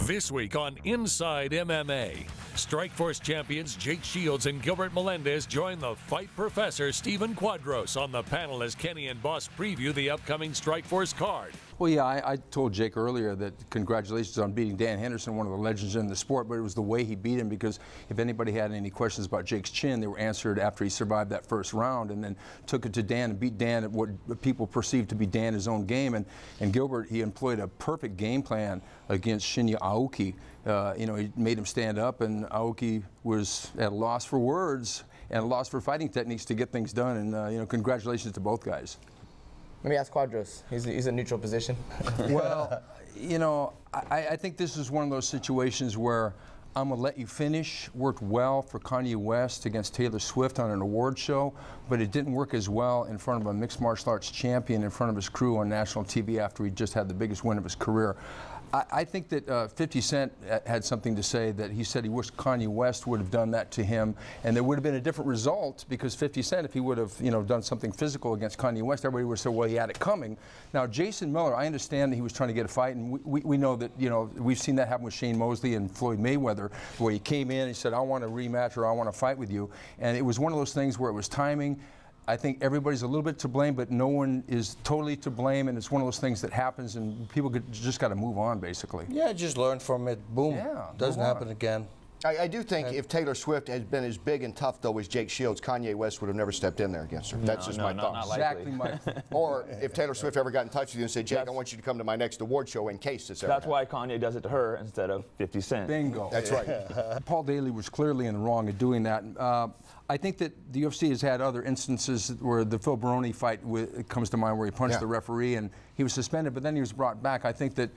This week on Inside MMA, Strikeforce champions Jake Shields and Gilbert Melendez join the fight professor Stephen Quadros on the panel as Kenny and Boss preview the upcoming Strikeforce card. Well, yeah, I told Jake earlier that congratulations on beating Dan Henderson, one of the legends in the sport, but it was the way he beat him, because if anybody had any questions about Jake's chin, they were answered after he survived that first round and then took it to Dan and beat Dan at what people perceived to be Dan's own game. And Gilbert, he employed a perfect game plan against Shinya Aoki. He made him stand up, and Aoki was at a loss for words and a loss for fighting techniques to get things done. And, congratulations to both guys. Let me ask Quadros. He's a neutral position. Well, I think this is one of those situations where I'm going to let you finish. Worked well for Kanye West against Taylor Swift on an award show, but it didn't work as well in front of a mixed martial arts champion in front of his crew on national TV after he just had the biggest win of his career. I think that 50 Cent had something to say, that he said he wished Kanye West would have done that to him, and there would have been a different result, because 50 Cent, if he would have done something physical against Kanye West, everybody would have said, well, he had it coming. Now, Jason Miller, I understand that he was trying to get a fight, and we know that, we've seen that happen with Shane Mosley and Floyd Mayweather, where he came in and he said, I want a rematch, or I want to fight with you. And it was one of those things where it was timing. I think everybody's a little bit to blame, but no one is totally to blame, and it's one of those things that happens, and people just got to move on, basically. Yeah, just learn from it. Boom. Yeah, doesn't happen again. I do think if Taylor Swift had been as big and tough, though, as Jake Shields, Kanye West would have never stepped in there against her. That's just my thought. Exactly my Or if Taylor Swift ever got in touch with you and said, Jake, I want you to come to my next award show in case this ever That's why Kanye does it to her instead of 50 Cent. Bingo. That's right. Paul Daly was clearly in the wrong in doing that. I think that the UFC has had other instances where the Phil Baroni fight comes to mind, where he punched the referee and he was suspended, but then he was brought back. I think that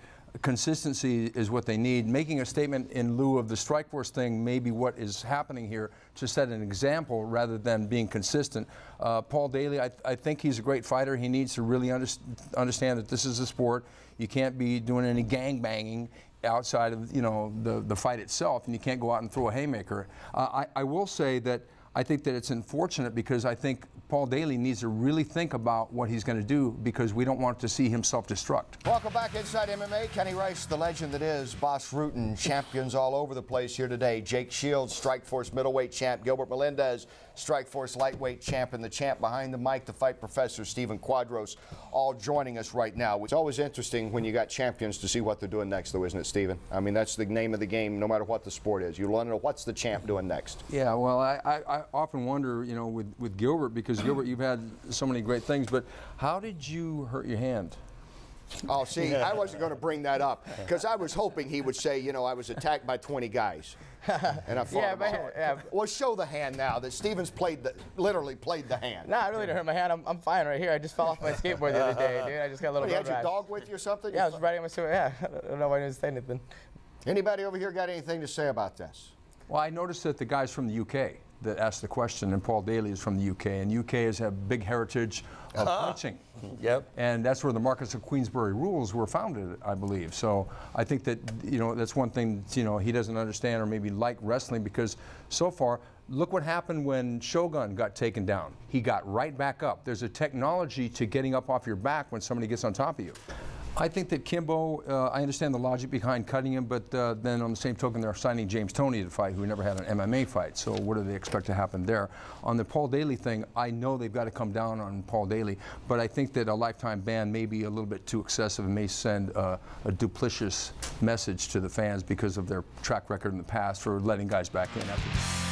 consistency is what they need. Making a statement in lieu of the Strikeforce thing may be what is happening here, to set an example rather than being consistent. Paul Daly, I think he's a great fighter. He needs to really understand that this is a sport. You can't be doing any gang banging outside of the fight itself, and you can't go out and throw a haymaker. I will say that I think that it's unfortunate, because I think Paul Daly needs to really think about what he's going to do, because we don't want to see him self-destruct. Welcome back Inside MMA. Kenny Rice, the legend that is, Boss Rutan, champions all over the place here today. Jake Shields, Strikeforce middleweight champ. Gilbert Melendez, Strikeforce lightweight champ. And the champ behind the mic, the fight professor, Stephen Quadros, all joining us right now. It's always interesting when you got champions to see what they're doing next, though, isn't it, Stephen? I mean, that's the name of the game, no matter what the sport is. You want to know what's the champ doing next. Yeah, well, I often wonder, with Gilbert, because Gilbert, you've had so many great things, but how did you hurt your hand? Oh, see, I wasn't going to bring that up, because I was hoping he would say, I was attacked by 20 guys. And I thought, well, show the hand now that Stephen's literally played the hand. No, I really didn't hurt my hand. I'm fine right here. I just fell off my skateboard the other day, dude. I just got a little You had road your rash. dog with you or something? Yeah, I was riding my skateboard. Yeah, I don't know why I didn't say anything. Anybody over here got anything to say about this? Well, I noticed that the guys from the UK that asked the question, and Paul Daly is from the UK, and UK has a big heritage of punching. Yep. And that's where the Marquess of Queensberry rules were founded, I believe. So I think that, that's one thing, he doesn't understand or maybe like wrestling, because so far, look what happened when Shogun got taken down. He got right back up. There's a technology to getting up off your back when somebody gets on top of you. I think that Kimbo, I understand the logic behind cutting him, but then on the same token, they're signing James Toney to fight, who never had an MMA fight. So what do they expect to happen there? On the Paul Daly thing, I know they've got to come down on Paul Daly, but I think that a lifetime ban may be a little bit too excessive and may send a duplicitous message to the fans because of their track record in the past for letting guys back in after.